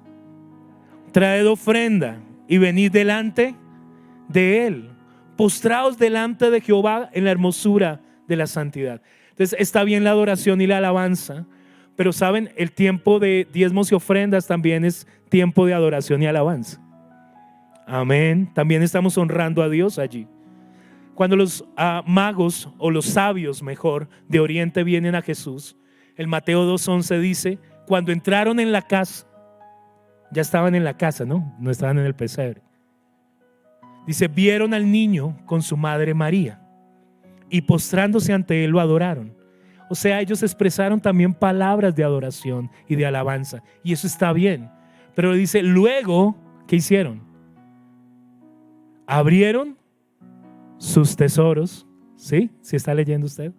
traed ofrenda y venid delante de Él. Postraos delante de Jehová en la hermosura de la santidad. Entonces está bien la adoración y la alabanza, pero saben, el tiempo de diezmos y ofrendas también es tiempo de adoración y alabanza. Amén. También estamos honrando a Dios allí. Cuando los magos, o los sabios mejor, de Oriente vienen a Jesús, el Mateo 2:11 dice, cuando entraron en la casa, ya estaban en la casa, ¿no? No estaban en el pesebre. Dice, vieron al niño con su madre María y postrándose ante él lo adoraron. O sea, ellos expresaron también palabras de adoración y de alabanza, y eso está bien. Pero dice, luego, ¿qué hicieron? Abrieron sus tesoros, ¿sí? ¿Sí está leyendo usted?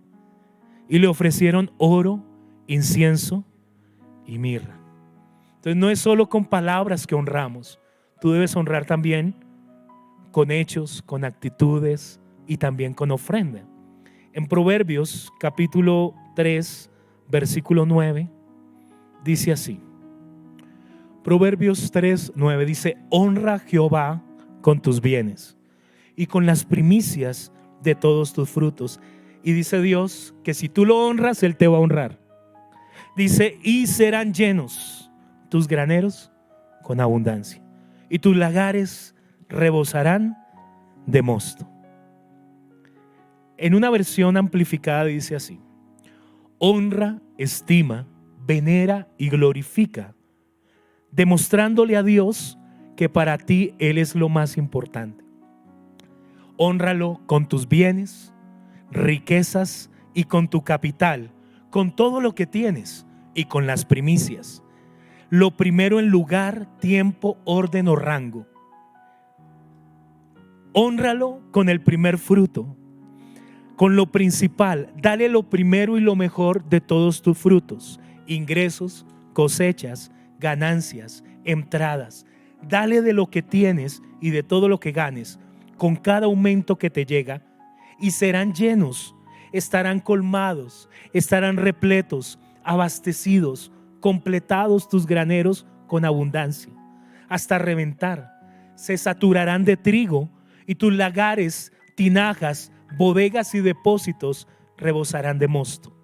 Y le ofrecieron oro, incienso y mirra. Entonces no es solo con palabras que honramos, tú debes honrar también con hechos, con actitudes y también con ofrenda. En Proverbios capítulo 3 versículo 9 dice así. Proverbios 3:9 dice, honra a Jehová con tus bienes y con las primicias de todos tus frutos. Y dice Dios que si tú lo honras, Él te va a honrar. Dice, y serán llenos tus graneros con abundancia y tus lagares rebosarán de mosto. En una versión amplificada dice así: honra, estima, venera y glorifica, demostrándole a Dios que para ti Él es lo más importante. Hónralo con tus bienes, riquezas y con tu capital, con todo lo que tienes y con las primicias. Lo primero en lugar, tiempo, orden o rango. Hónralo con el primer fruto, con lo principal. Dale lo primero y lo mejor de todos tus frutos, ingresos, cosechas, ganancias, entradas. Dale de lo que tienes y de todo lo que ganes, con cada aumento que te llega, y serán llenos, estarán colmados, estarán repletos, abastecidos, completados tus graneros con abundancia, hasta reventar. Se saturarán de trigo y tus lagares, tinajas, bodegas y depósitos rebosarán de mosto.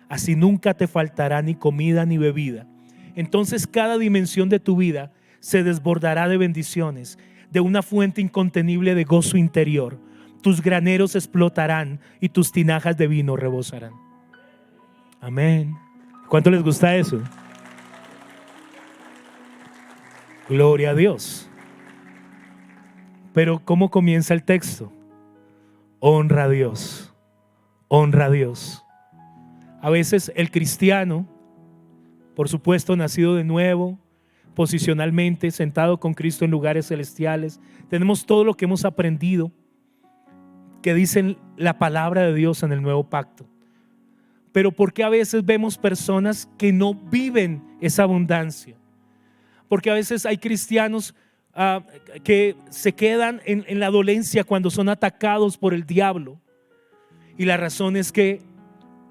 Así nunca te faltará ni comida ni bebida. Entonces cada dimensión de tu vida se desbordará de bendiciones, de una fuente incontenible de gozo interior. Tus graneros explotarán y tus tinajas de vino rebosarán. Amén. ¿Cuánto les gusta eso? Gloria a Dios. Pero ¿cómo comienza el texto? Honra a Dios, honra a Dios. A veces el cristiano, por supuesto nacido de nuevo, posicionalmente sentado con Cristo en lugares celestiales, tenemos todo lo que hemos aprendido que dicen la palabra de Dios en el nuevo pacto. Pero ¿por qué a veces vemos personas que no viven esa abundancia? Porque a veces hay cristianos que se quedan en la dolencia cuando son atacados por el diablo, y la razón es que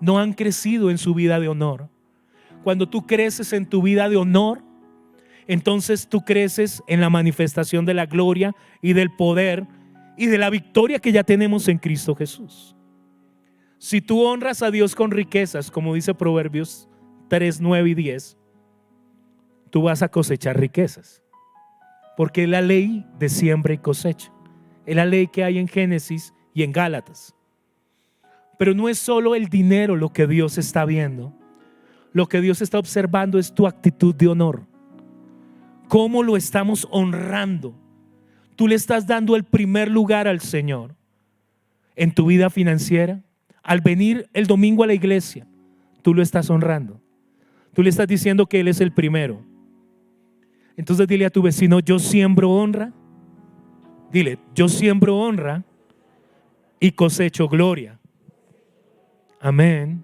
no han crecido en su vida de honor. Cuando tú creces en tu vida de honor, entonces tú creces en la manifestación de la gloria y del poder y de la victoria que ya tenemos en Cristo Jesús. Si tú honras a Dios con riquezas, como dice Proverbios 3, 9 y 10, tú vas a cosechar riquezas, porque es la ley de siembra y cosecha. Es la ley que hay en Génesis y en Gálatas. Pero no es solo el dinero lo que Dios está viendo. Lo que Dios está observando es tu actitud de honor. ¿Cómo lo estamos honrando? Tú le estás dando el primer lugar al Señor en tu vida financiera. Al venir el domingo a la iglesia, tú lo estás honrando. Tú le estás diciendo que Él es el primero. Entonces dile a tu vecino: yo siembro honra. Dile: yo siembro honra y cosecho gloria. Amén.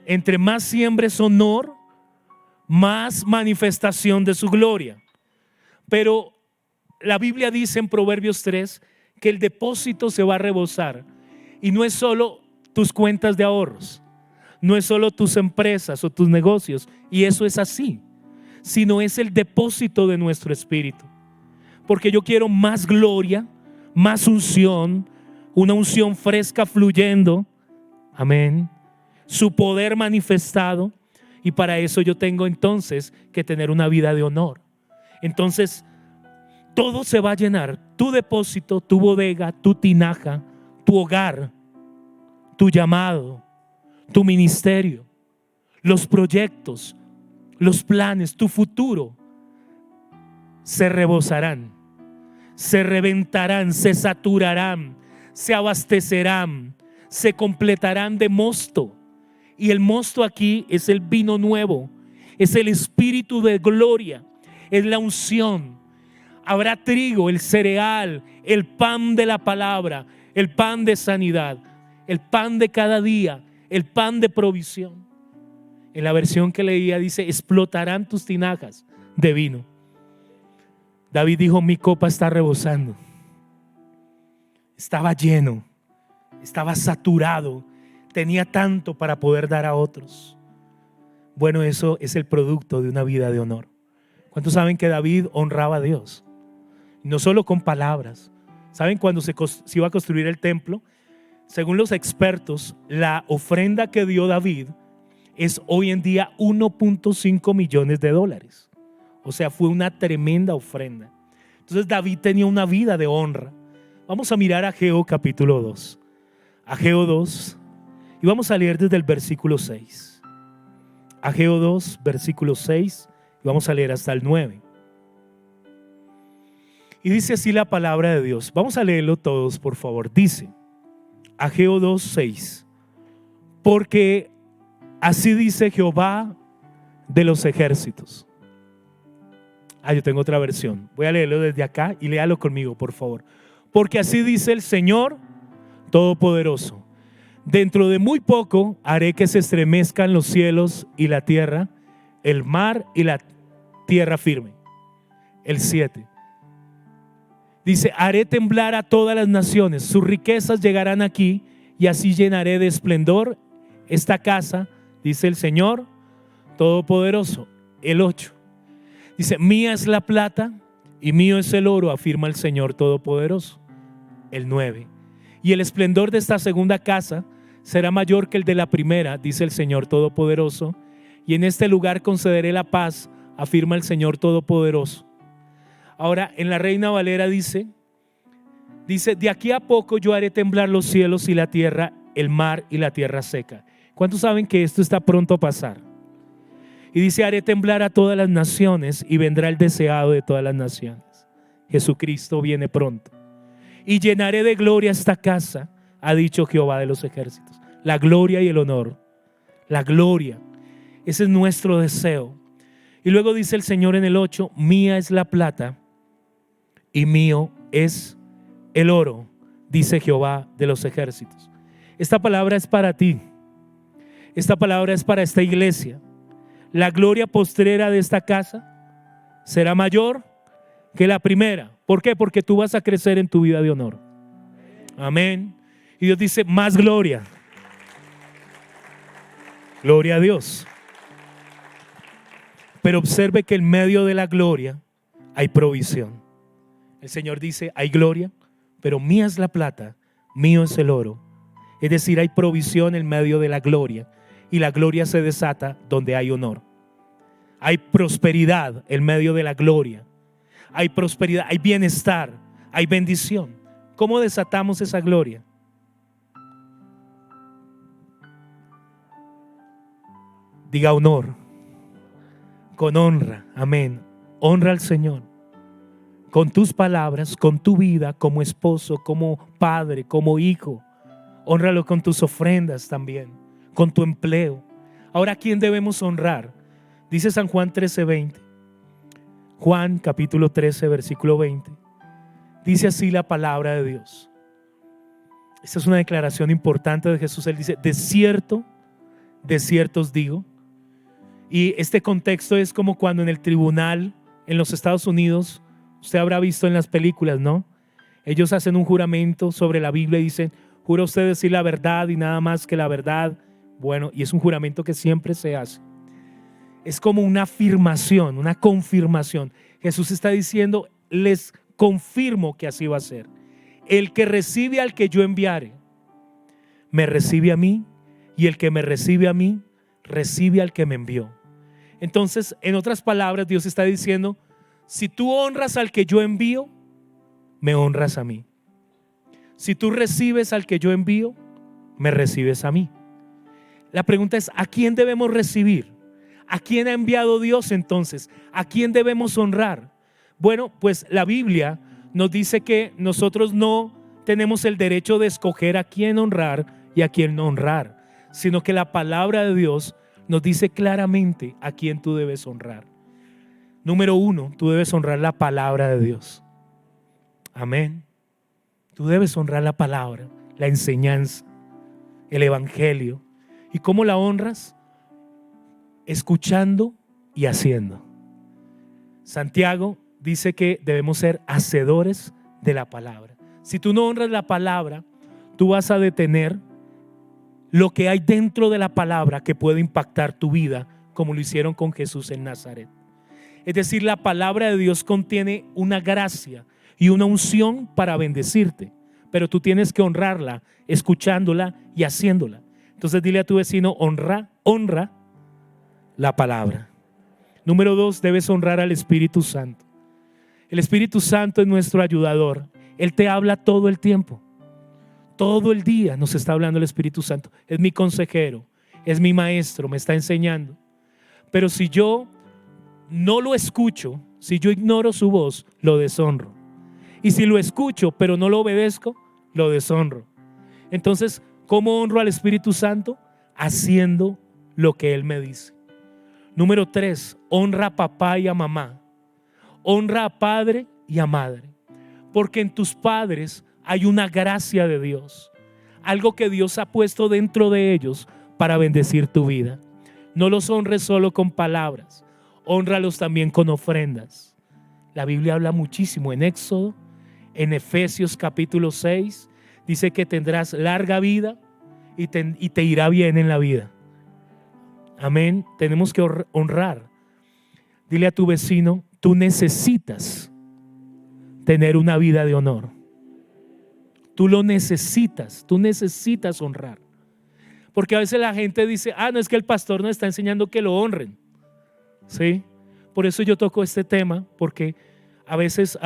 Entre más siembres honor, más manifestación de su gloria. Pero la Biblia dice en Proverbios 3 que el depósito se va a rebosar. Y no es solo tus cuentas de ahorros, no es solo tus empresas o tus negocios, y eso es así, sino es el depósito de nuestro espíritu. porque yo quiero más gloria, más unción, una unción fresca fluyendo, amén, su poder manifestado, y para eso yo tengo entonces que tener una vida de honor. Entonces todo se va a llenar, tu depósito, tu bodega, tu tinaja, tu hogar, tu llamado, tu ministerio, los proyectos, los planes, tu futuro se rebosarán, se reventarán, se saturarán, se abastecerán, se completarán de mosto. Y el mosto aquí es el vino nuevo, es el espíritu de gloria, es la unción. Habrá trigo, el cereal, el pan de la palabra, el pan de sanidad, el pan de cada día, el pan de provisión. En la versión que leía dice: explotarán tus tinajas de vino. David dijo: mi copa está rebosando. Estaba lleno, estaba saturado, tenía tanto para poder dar a otros. Bueno, eso es el producto de una vida de honor. ¿Cuántos saben que David honraba a Dios? No solo con palabras. ¿Saben? Cuando se iba a construir el templo, según los expertos, la ofrenda que dio David es hoy en día 1.5 millones de dólares. O sea, fue una tremenda ofrenda. Entonces David tenía una vida de honra. Vamos a mirar Ageo capítulo 2. Ageo 2, y vamos a leer desde el versículo 6. Ageo 2, versículo 6, y vamos a leer hasta el 9. Y dice así la palabra de Dios. Vamos a leerlo todos, por favor. Dice Ageo 2, 6: porque así dice Jehová de los ejércitos. Yo tengo otra versión. Voy a leerlo desde acá y léalo conmigo, por favor. Porque así dice el Señor Todopoderoso: dentro de muy poco haré que se estremezcan los cielos y la tierra, el mar y la tierra firme. El 7 dice: haré temblar a todas las naciones, sus riquezas llegarán aquí, y así llenaré de esplendor esta casa, dice el Señor Todopoderoso. El 8 dice: mía es la plata y mío es el oro, afirma el Señor Todopoderoso. El 9: y el esplendor de esta segunda casa será mayor que el de la primera, dice el Señor Todopoderoso, y en este lugar concederé la paz, afirma el Señor Todopoderoso. Ahora en la Reina Valera dice: de aquí a poco yo haré temblar los cielos y la tierra, el mar y la tierra seca. ¿Cuántos saben que esto está pronto a pasar? Y dice: haré temblar a todas las naciones y vendrá el deseado de todas las naciones. Jesucristo viene pronto. Y llenaré de gloria esta casa, ha dicho Jehová de los ejércitos. La gloria y el honor, la gloria, ese es nuestro deseo. Y luego dice el Señor en el 8: mía es la plata y mío es el oro, dice Jehová de los ejércitos. Esta palabra es para ti. Esta palabra es para esta iglesia. La gloria postrera de esta casa será mayor que la primera. ¿Por qué? Porque tú vas a crecer en tu vida de honor. Amén. Y Dios dice: más gloria. Gloria a Dios. Pero observe que en medio de la gloria hay provisión. El Señor dice: hay gloria, pero mía es la plata, mío es el oro. Es decir, hay provisión en medio de la gloria, y la gloria se desata donde hay honor. Hay prosperidad en medio de la gloria. Hay prosperidad, hay bienestar, hay bendición. ¿Cómo desatamos esa gloria? Diga honor. Con honra, amén. Honra al Señor con tus palabras, con tu vida, como esposo, como padre, como hijo. Hónralo con tus ofrendas también, con tu empleo. Ahora, ¿a quién debemos honrar? Dice San Juan 13:20. Juan capítulo 13 versículo 20. Dice así la palabra de Dios. Esta es una declaración importante de Jesús. Él dice: de cierto os digo. Y este contexto es como cuando en el tribunal en los Estados Unidos, usted habrá visto en las películas, ¿no? Ellos hacen un juramento sobre la Biblia y dicen: ¿jura usted decir la verdad y nada más que la verdad? Bueno, y es un juramento que siempre se hace. Es como una afirmación, una confirmación. Jesús está diciendo: les confirmo que así va a ser. El que recibe al que yo enviare, me recibe a mí, y el que me recibe a mí, recibe al que me envió. Entonces, en otras palabras, Dios está diciendo: si tú honras al que yo envío, me honras a mí. Si tú recibes al que yo envío, me recibes a mí. La pregunta es: ¿a quién debemos recibir? ¿A quién ha enviado Dios entonces? ¿A quién debemos honrar? Bueno, pues la Biblia nos dice que nosotros no tenemos el derecho de escoger a quién honrar y a quién no honrar, sino que la palabra de Dios nos dice claramente a quién tú debes honrar. Número uno, tú debes honrar la palabra de Dios. Amén. Tú debes honrar la palabra, la enseñanza, el evangelio. ¿Y cómo la honras? Escuchando y haciendo. Santiago dice que debemos ser hacedores de la palabra. Si tú no honras la palabra, tú vas a detener lo que hay dentro de la palabra que puede impactar tu vida, como lo hicieron con Jesús en Nazaret. Es decir, la palabra de Dios contiene una gracia y una unción para bendecirte, pero tú tienes que honrarla, escuchándola y haciéndola. Entonces dile a tu vecino: honra la palabra. Número dos, debes honrar al Espíritu Santo. El Espíritu Santo es nuestro ayudador. Él te habla todo el tiempo. Todo el día nos está hablando el Espíritu Santo. Es mi consejero, es mi maestro, me está enseñando. Pero si yo no lo escucho, si yo ignoro su voz, lo deshonro. Y si lo escucho pero no lo obedezco, lo deshonro. Entonces, ¿cómo honro al Espíritu Santo? Haciendo lo que Él me dice. Número tres, honra a papá y a mamá. Honra a padre y a madre. Porque en tus padres hay una gracia de Dios, algo que Dios ha puesto dentro de ellos para bendecir tu vida. No los honres solo con palabras, hónralos también con ofrendas. La Biblia habla muchísimo en Éxodo, en Efesios capítulo 6, dice que tendrás larga vida y te irá bien en la vida. Amén. Tenemos que honrar. Dile a tu vecino: tú necesitas tener una vida de honor. Tú lo necesitas, tú necesitas honrar. Porque a veces la gente dice: no, es que el pastor nos está enseñando que lo honren. ¿Sí? Por eso yo toco este tema, porque a veces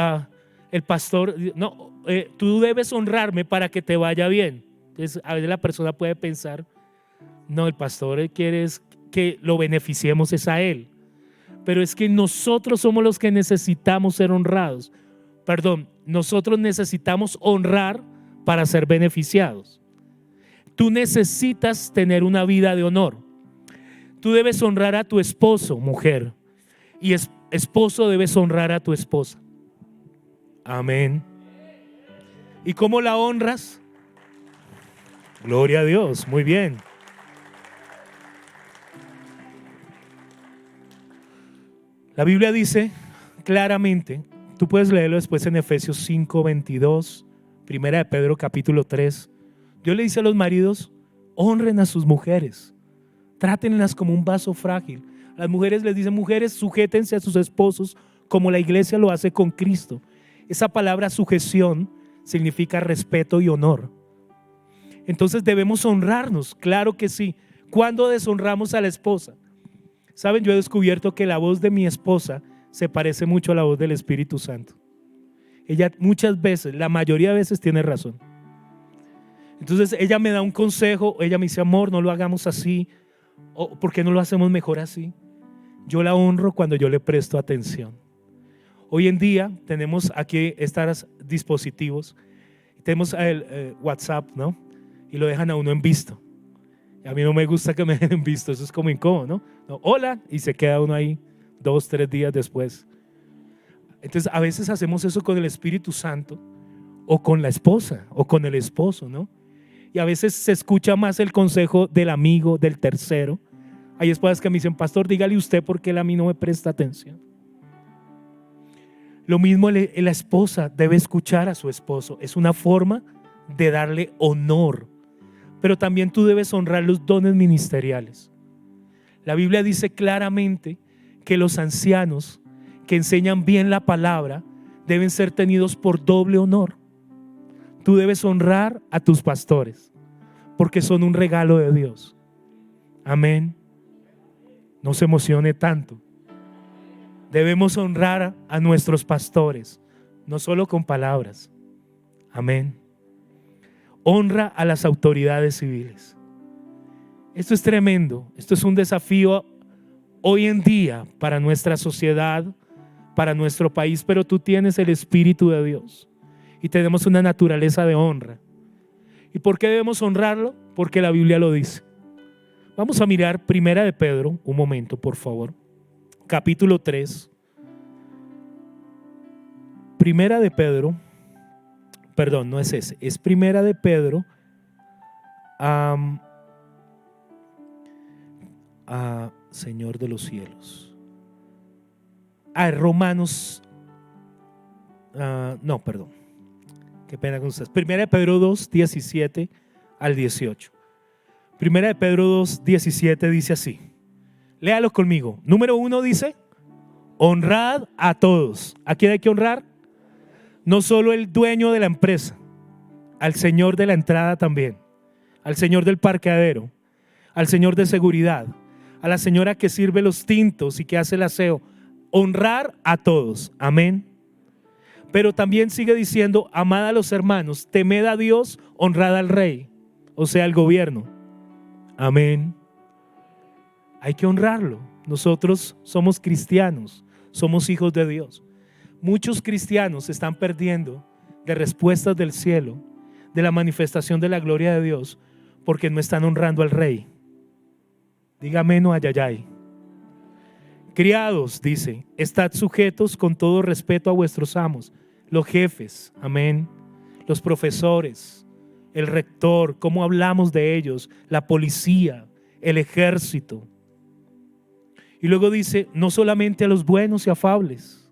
el pastor, no, tú debes honrarme para que te vaya bien. Entonces a veces la persona puede pensar: no, el pastor quiere que lo beneficiemos es a él. Pero es que nosotros somos los que necesitamos ser honrados. Perdón, nosotros necesitamos honrar para ser beneficiados. Tú necesitas tener una vida de honor. Tú debes honrar a tu esposo, mujer, y esposo debes honrar a tu esposa. Amén. ¿Y cómo la honras? Gloria a Dios, muy bien. La Biblia dice claramente, tú puedes leerlo después en Efesios 5:22, Primera de Pedro capítulo 3. Dios le dice a los maridos: honren a sus mujeres, trátenlas como un vaso frágil. Las mujeres les dicen: mujeres, sujétense a sus esposos como la iglesia lo hace con Cristo. Esa palabra sujeción significa respeto y honor. Entonces debemos honrarnos, claro que sí. ¿Cuándo deshonramos a la esposa? Saben, yo he descubierto que la voz de mi esposa se parece mucho a la voz del Espíritu Santo. Ella muchas veces, la mayoría de veces, tiene razón. Entonces ella me da un consejo, ella me dice: amor, no lo hagamos así, o ¿por qué no lo hacemos mejor así? Yo la honro cuando yo le presto atención. Hoy en día tenemos aquí estos dispositivos, tenemos el WhatsApp, ¿no? Y lo dejan a uno en visto. A mí no me gusta que me dejen en visto, eso es como incómodo, ¿no? No, hola, y se queda uno ahí 2, 3 días después. Entonces a veces hacemos eso con el Espíritu Santo, o con la esposa, o con el esposo, ¿no? Y a veces se escucha más el consejo del amigo, del tercero. Hay esposas que me dicen: pastor, dígale usted porque él a mí no me presta atención. Lo mismo la esposa debe escuchar a su esposo. Es una forma de darle honor. Pero también tú debes honrar los dones ministeriales. La Biblia dice claramente que los ancianos que enseñan bien la palabra deben ser tenidos por doble honor. Tú debes honrar a tus pastores porque son un regalo de Dios. Amén. No se emocione tanto. Debemos honrar a nuestros pastores, no solo con palabras. Amén. Honra a las autoridades civiles. Esto es tremendo. Esto es un desafío hoy en día para nuestra sociedad, para nuestro país, pero tú tienes el Espíritu de Dios y tenemos una naturaleza de honra. ¿Y por qué debemos honrarlo? Porque la Biblia lo dice. Vamos a mirar Primera de Pedro, un momento por favor, capítulo 3. Primera de Pedro, perdón, no es ese, es Primera de Pedro, Señor de los cielos. Romanos, no, perdón, qué pena con ustedes. Primera de Pedro 2, 17 al 18. Primera de Pedro 2, 17 dice así. Léalo conmigo. Número 1 dice: honrad a todos. ¿A quién hay que honrar? No solo el dueño de la empresa, al señor de la entrada también, al señor del parqueadero, al señor de seguridad, a la señora que sirve los tintos y que hace el aseo. Honrar a todos. Amén. Pero también sigue diciendo: amad a los hermanos, temed a Dios, honrad al rey, o sea, al gobierno. Amén. Hay que honrarlo. Nosotros somos cristianos, somos hijos de Dios. Muchos cristianos se están perdiendo de respuestas del cielo, de la manifestación de la gloria de Dios, porque no están honrando al rey. Dígame no, ayayay. Criados, dice, estad sujetos con todo respeto a vuestros amos, los jefes, amén, los profesores, el rector, cómo hablamos de ellos, la policía, el ejército. Y luego dice, no solamente a los buenos y afables,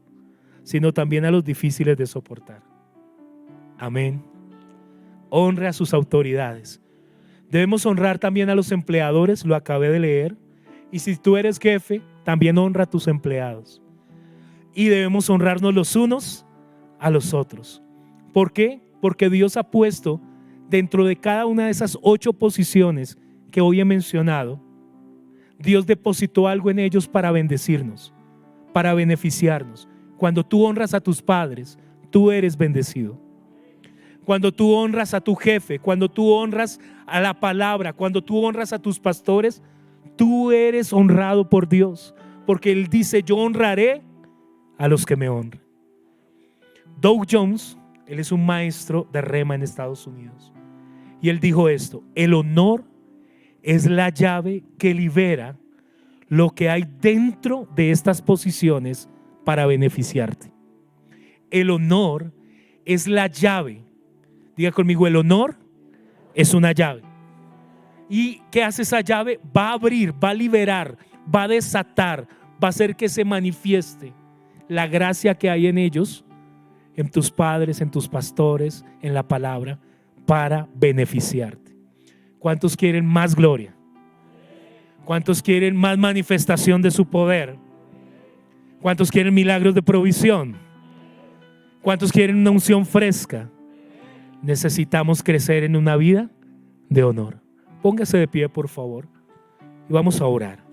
sino también a los difíciles de soportar. Amén. Honre a sus autoridades. Debemos honrar también a los empleadores, lo acabé de leer. Y si tú eres jefe, también honra a tus empleados. Y debemos honrarnos los unos a los otros. ¿Por qué? Porque Dios ha puesto dentro de cada una de esas 8 posiciones que hoy he mencionado, Dios depositó algo en ellos para bendecirnos, para beneficiarnos. Cuando tú honras a tus padres, tú eres bendecido. Cuando tú honras a tu jefe, cuando tú honras a la palabra, cuando tú honras a tus pastores, tú eres honrado por Dios, porque Él dice: yo honraré a los que me honran. Doug Jones, él es un maestro de rema en Estados Unidos, y él dijo esto: el honor es la llave que libera lo que hay dentro de estas posiciones para beneficiarte. El honor es la llave. Diga conmigo: el honor es una llave. ¿Y qué hace esa llave? Va a abrir, va a liberar, va a desatar, va a hacer que se manifieste la gracia que hay en ellos, en tus padres, en tus pastores, en la palabra, para beneficiarte. ¿Cuántos quieren más gloria? ¿Cuántos quieren más manifestación de su poder? ¿Cuántos quieren milagros de provisión? ¿Cuántos quieren una unción fresca? Necesitamos crecer en una vida de honor. Póngase de pie, por favor, y vamos a orar.